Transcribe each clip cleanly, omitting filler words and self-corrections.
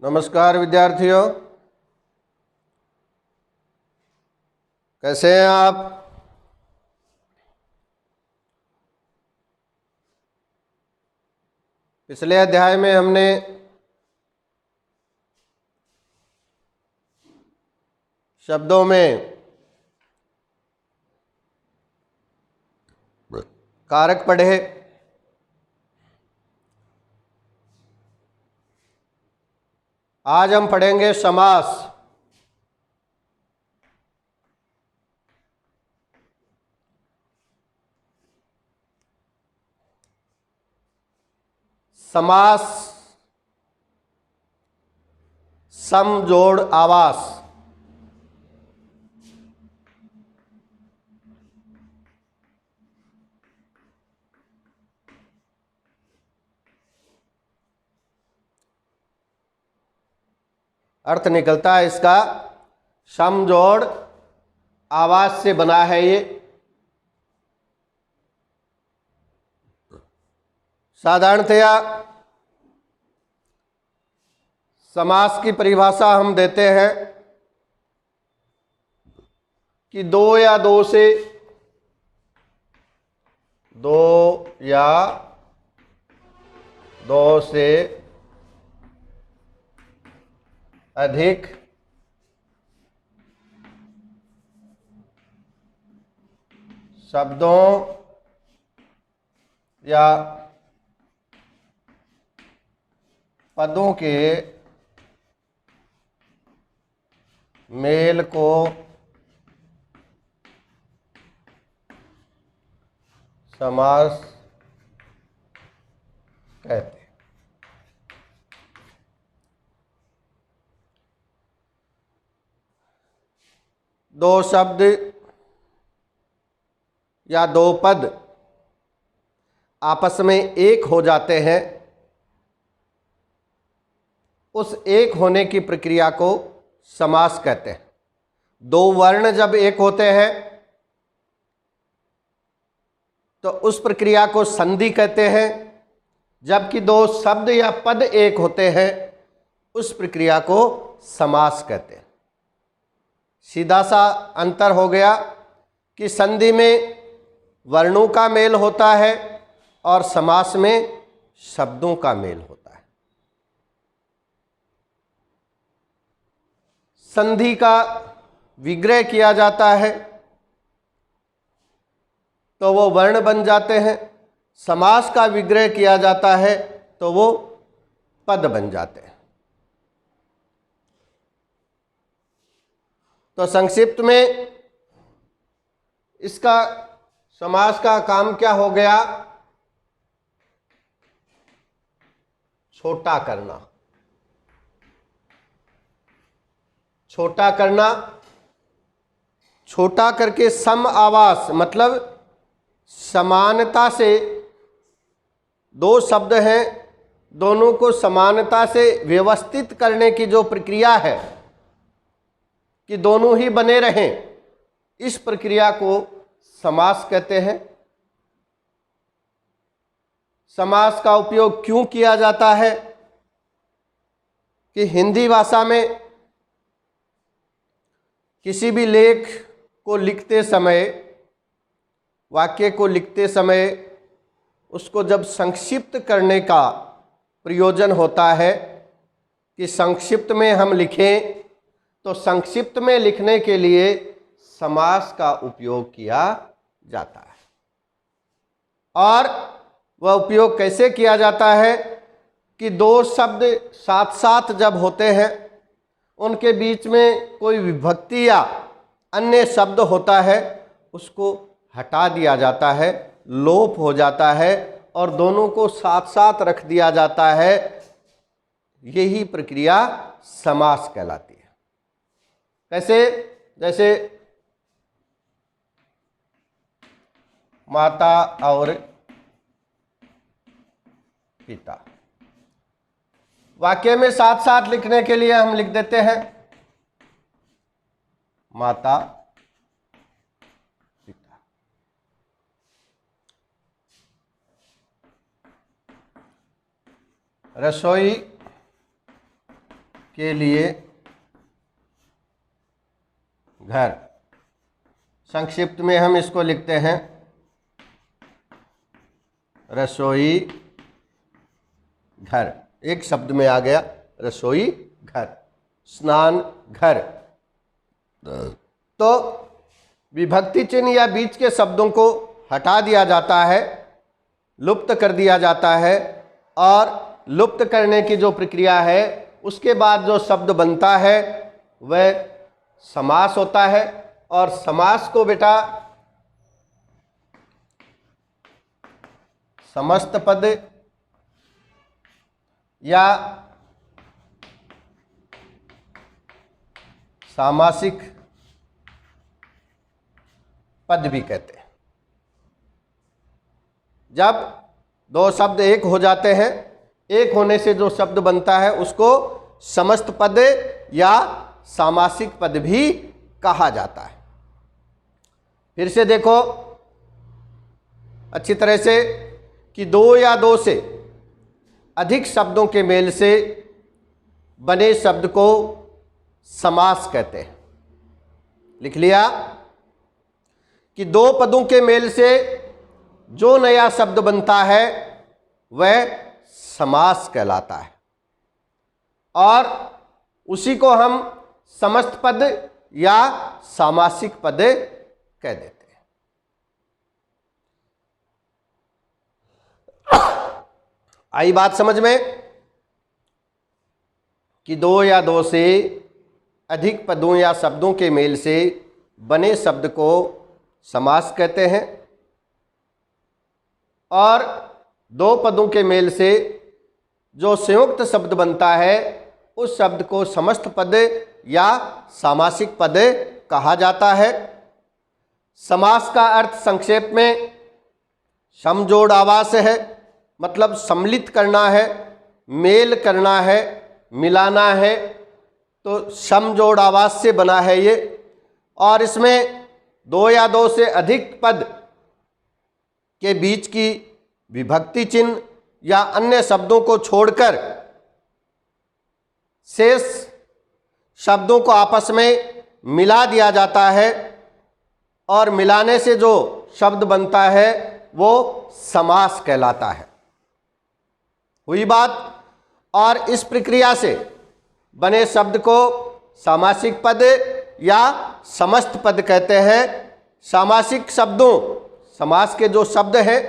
नमस्कार विद्यार्थियों, कैसे हैं आप। पिछले अध्याय में हमने शब्दों में कारक पढ़े। आज हम पढ़ेंगे समास। समास सम जोड़ आवास। अर्थ निकलता है इसका सम जोड़ आवास से बना है ये। साधारणतया समास की परिभाषा हम देते हैं कि दो या दो से अधिक शब्दों या पदों के मेल को समास कहते हैं। दो शब्द या दो पद आपस में एक हो जाते हैं, उस एक होने की प्रक्रिया को समास कहते हैं। दो वर्ण जब एक होते हैं तो उस प्रक्रिया को संधि कहते हैं, जबकि दो शब्द या पद एक होते हैं उस प्रक्रिया को समास कहते हैं। सीधा सा अंतर हो गया कि संधि में वर्णों का मेल होता है और समास में शब्दों का मेल होता है। संधि का विग्रह किया जाता है तो वो वर्ण बन जाते हैं, समास का विग्रह किया जाता है तो वो पद बन जाते हैं। तो संक्षिप्त में इसका समास का काम क्या हो गया? छोटा करना। छोटा करना, छोटा करके सम आवास मतलब समानता से दो शब्द हैं, दोनों को समानता से व्यवस्थित करने की जो प्रक्रिया है कि दोनों ही बने रहें, इस प्रक्रिया को समास कहते हैं। समास का उपयोग क्यों किया जाता है कि हिंदी भाषा में किसी भी लेख को लिखते समय, वाक्य को लिखते समय उसको जब संक्षिप्त करने का प्रयोजन होता है कि संक्षिप्त में हम लिखें, तो संक्षिप्त में लिखने के लिए समास का उपयोग किया जाता है। और वह उपयोग कैसे किया जाता है कि दो शब्द साथ साथ जब होते हैं, उनके बीच में कोई विभक्ति या अन्य शब्द होता है, उसको हटा दिया जाता है, लोप हो जाता है और दोनों को साथ साथ रख दिया जाता है। यही प्रक्रिया समास कहलाती है। कैसे? जैसे माता और पिता, वाक्य में साथ साथ लिखने के लिए हम लिख देते हैं माता पिता। रसोई के लिए घर, संक्षिप्त में हम इसको लिखते हैं रसोई घर। एक शब्द में आ गया रसोई घर, स्नान घर। तो विभक्ति चिन्ह या बीच के शब्दों को हटा दिया जाता है, लुप्त कर दिया जाता है, और लुप्त करने की जो प्रक्रिया है उसके बाद जो शब्द बनता है वह समास होता है। और समास को बेटा समस्त पद या सामासिक पद भी कहते हैं। जब दो शब्द एक हो जाते हैं, एक होने से जो शब्द बनता है उसको समस्त पद या सामासिक पद भी कहा जाता है। फिर से देखो अच्छी तरह से कि दो या दो से अधिक शब्दों के मेल से बने शब्द को समास कहते हैं। लिख लिया कि दो पदों के मेल से जो नया शब्द बनता है वह समास कहलाता है, और उसी को हम समस्त पद या सामासिक पद कह देते हैं। आई बात समझ में कि दो या दो से अधिक पदों या शब्दों के मेल से बने शब्द को समास कहते हैं, और दो पदों के मेल से जो संयुक्त शब्द बनता है उस शब्द को समस्त पद या सामासिक पद कहा जाता है। समास का अर्थ संक्षेप में समजोड़ आवास है, मतलब सम्मिलित करना है, मेल करना है, मिलाना है, तो समजोड़ आवास से बना है ये। और इसमें दो या दो से अधिक पद के बीच की विभक्ति चिन्ह या अन्य शब्दों को छोड़कर शेष शब्दों को आपस में मिला दिया जाता है, और मिलाने से जो शब्द बनता है वो समास कहलाता है। हुई बात। और इस प्रक्रिया से बने शब्द को सामासिक पद या समस्त पद कहते हैं। सामासिक शब्दों, समास के जो शब्द हैं,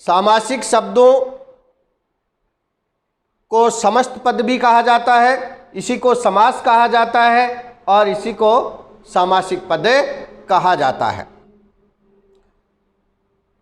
सामासिक शब्दों को समस्त पद भी कहा जाता है, इसी को समास कहा जाता है, और इसी को सामासिक पद कहा जाता है।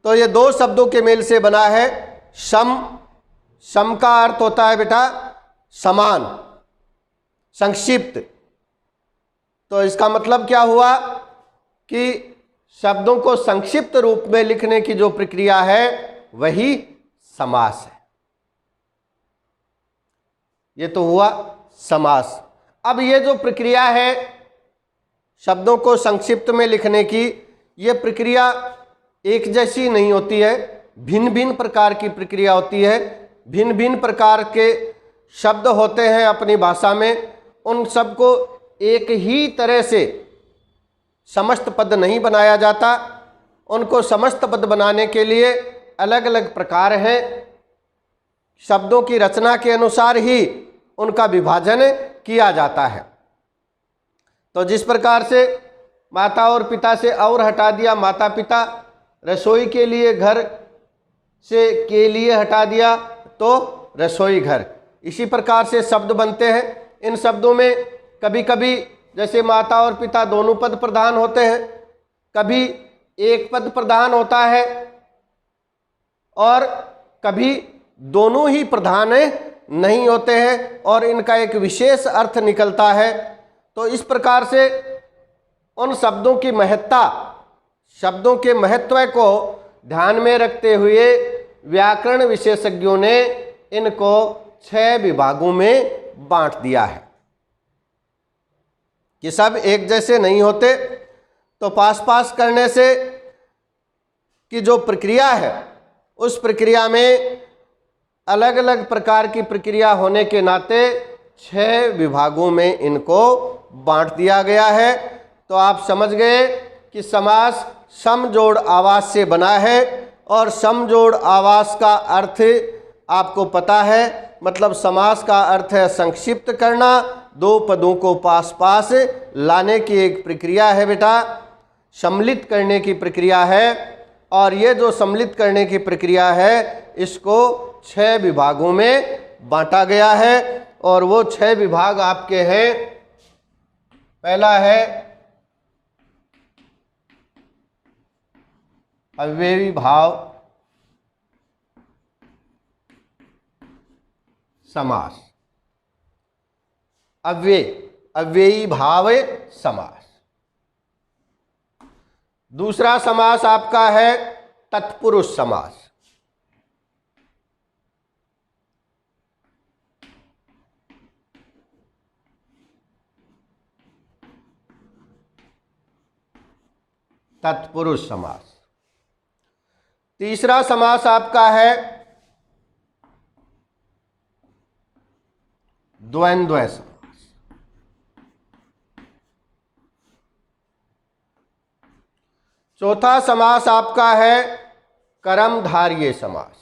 तो ये दो शब्दों के मेल से बना है सम। सम का अर्थ होता है बेटा समान, संक्षिप्त। तो इसका मतलब क्या हुआ कि शब्दों को संक्षिप्त रूप में लिखने की जो प्रक्रिया है वही समास है। ये तो हुआ समास। अब ये जो प्रक्रिया है शब्दों को संक्षिप्त में लिखने की, ये प्रक्रिया एक जैसी नहीं होती है, भिन्न भिन्न प्रकार की प्रक्रिया होती है। भिन्न भिन्न प्रकार के शब्द होते हैं अपनी भाषा में, उन सब को एक ही तरह से समस्त पद नहीं बनाया जाता। उनको समस्त पद बनाने के लिए अलग अलग प्रकार हैं। शब्दों की रचना के अनुसार ही उनका विभाजन किया जाता है। तो जिस प्रकार से माता और पिता से और हटा दिया, माता पिता, रसोई के लिए घर से के लिए हटा दिया तो रसोई घर, इसी प्रकार से शब्द बनते हैं। इन शब्दों में कभी कभी जैसे माता और पिता दोनों पद प्रधान होते हैं, कभी एक पद प्रधान होता है, और कभी दोनों ही प्रधान नहीं होते हैं और इनका एक विशेष अर्थ निकलता है। तो इस प्रकार से उन शब्दों की महत्ता, शब्दों के महत्व को ध्यान में रखते हुए व्याकरण विशेषज्ञों ने इनको 6 विभागों में बांट दिया है कि सब एक जैसे नहीं होते। तो पास पास करने से की जो प्रक्रिया है उस प्रक्रिया में अलग अलग प्रकार की प्रक्रिया होने के नाते 6 विभागों में इनको बांट दिया गया है। तो आप समझ गए कि समास समजोड़ आवास से बना है और समजोड़ आवास का अर्थ आपको पता है, मतलब समास का अर्थ है संक्षिप्त करना, 2 पदों को पास पास लाने की एक प्रक्रिया है बेटा, सम्मिलित करने की प्रक्रिया है। और ये जो सम्मिलित करने की प्रक्रिया है इसको 6 विभागों में बांटा गया है और वो 6 विभाग आपके हैं। पहला है अव्ययी भाव समास, अव्ययी भाव समास। दूसरा समास आपका है तत्पुरुष समास। तत्पुरुष समास। तीसरा समास आपका है द्वंद्व समास। चौथा समास आपका है कर्मधारय समास।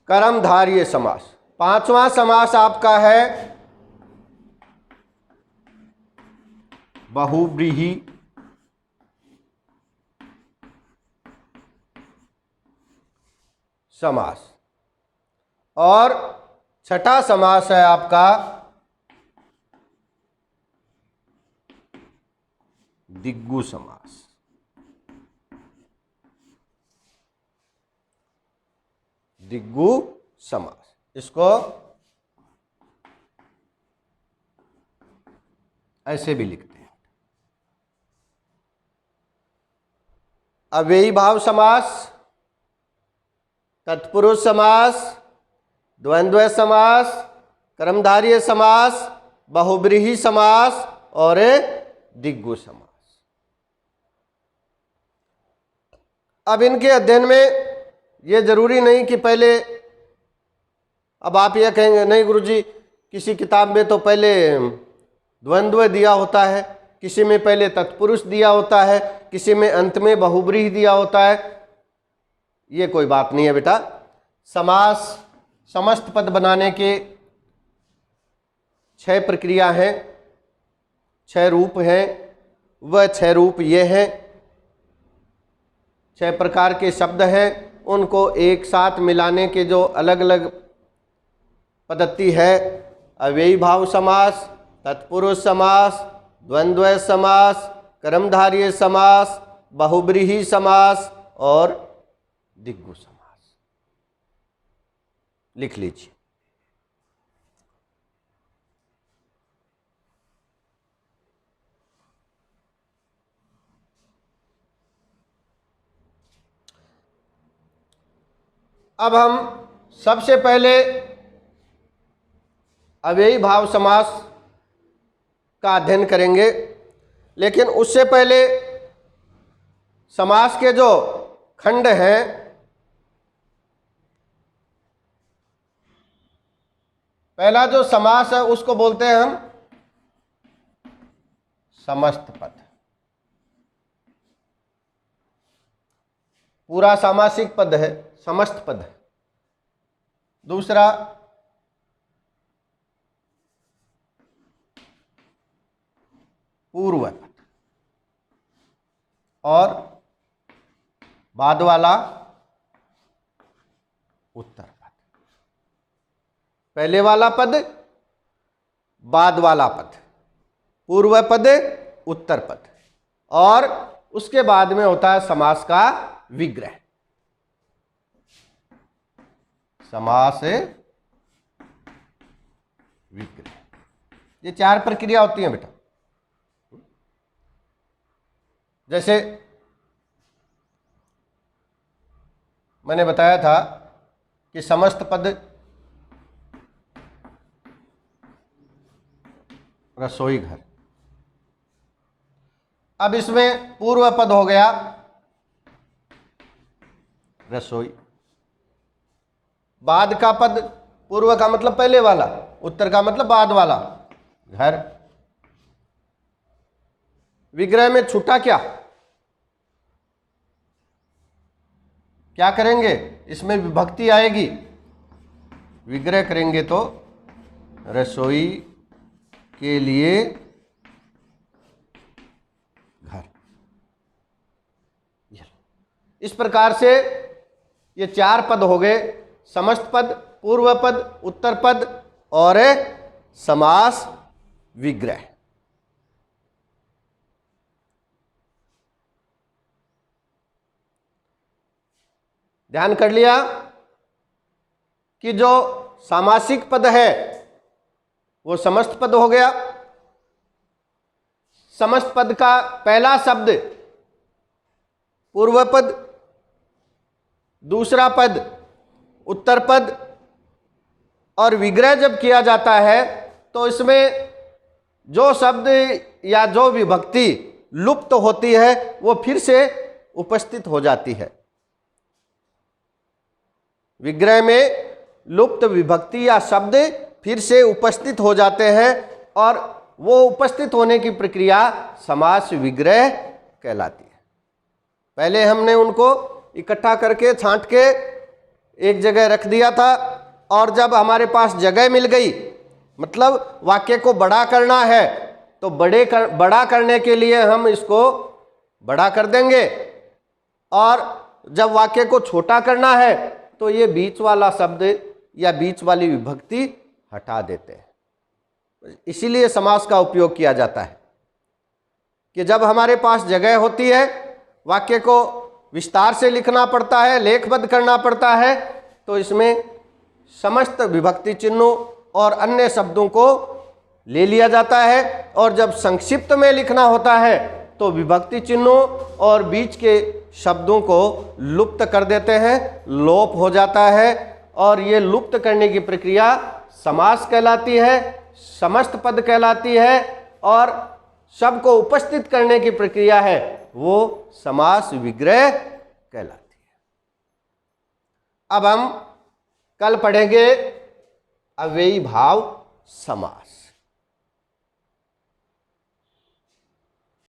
कर्मधारय समास। पांचवा समास आपका है बहुव्रीहि समास। और छठा समास है आपका दिग्गु समास। दिग्गु समास, इसको ऐसे भी लिखते हैं। अव्ययी भाव समास, तत्पुरुष समास, द्वंद्व समास, कर्मधारय समास, बहुव्रीहि समास और दिग्गु समास। अब इनके अध्ययन में ये जरूरी नहीं कि पहले, अब आप ये कहेंगे नहीं गुरुजी किसी किताब में तो पहले द्वंद्व दिया होता है, किसी में पहले तत्पुरुष दिया होता है, किसी में अंत में बहुव्रीहि दिया होता है। ये कोई बात नहीं है बेटा। समास समस्त पद बनाने के 6 प्रक्रिया हैं, 6 रूप हैं। वह 6 रूप ये हैं, 6 प्रकार के शब्द हैं, उनको एक साथ मिलाने के जो अलग अलग पद्धति है, अव्ययी भाव समास, तत्पुरुष समास, द्वंद्व समास, कर्मधारय समास, बहुव्रीहि समास और दिग्गु समास। लिख लीजिए। अब हम सबसे पहले अव्ययी भाव समास का अध्ययन करेंगे, लेकिन उससे पहले समास के जो खंड हैं पहला जो समास है उसको बोलते हैं हम समस्त पद। पूरा सामासिक पद है, समस्त पद है। दूसरा पूर्व पद और बाद वाला उत्तर पद। पहले वाला पद, बाद वाला पद, पूर्व पद, उत्तर पद, और उसके बाद में होता है समास का विग्रह। समास विग्रह, ये 4 प्रक्रिया होती हैं बेटा। जैसे मैंने बताया था कि समस्त पद रसोई घर, अब इसमें पूर्व पद हो गया रसोई, बाद का पद, पूर्व का मतलब पहले वाला, उत्तर का मतलब बाद वाला घर। विग्रह में छूटा क्या, क्या करेंगे, इसमें विभक्ति आएगी, विग्रह करेंगे तो रसोई के लिए घर। इस प्रकार से ये 4 पद हो गए, समस्त पद, पूर्व पद, उत्तर पद और समास विग्रह। ध्यान कर लिया कि जो सामासिक पद है वो समस्त पद हो गया। समस्त पद का पहला शब्द पूर्व पद, दूसरा पद उत्तर पद, और विग्रह जब किया जाता है तो इसमें जो शब्द या जो विभक्ति लुप्त होती है वो फिर से उपस्थित हो जाती है। विग्रह में लुप्त विभक्ति या शब्द फिर से उपस्थित हो जाते हैं और वो उपस्थित होने की प्रक्रिया समास विग्रह कहलाती है। पहले हमने उनको इकट्ठा करके छांट के एक जगह रख दिया था, और जब हमारे पास जगह मिल गई, मतलब वाक्य को बड़ा करना है तो बड़ा करने के लिए हम इसको बड़ा कर देंगे, और जब वाक्य को छोटा करना है तो ये बीच वाला शब्द या बीच वाली विभक्ति हटा देते हैं। इसीलिए समास का उपयोग किया जाता है कि जब हमारे पास जगह होती है, वाक्य को विस्तार से लिखना पड़ता है, लेखबद्ध करना पड़ता है, तो इसमें समस्त विभक्ति चिन्हों और अन्य शब्दों को ले लिया जाता है, और जब संक्षिप्त में लिखना होता है तो विभक्ति चिन्हों और बीच के शब्दों को लुप्त कर देते हैं, लोप हो जाता है, और ये लुप्त करने की प्रक्रिया समास कहलाती है, समस्त पद कहलाती है, और शब्द को उपस्थित करने की प्रक्रिया है वो समास विग्रह कहलाती है। अब हम कल पढ़ेंगे अव्ययी भाव समास।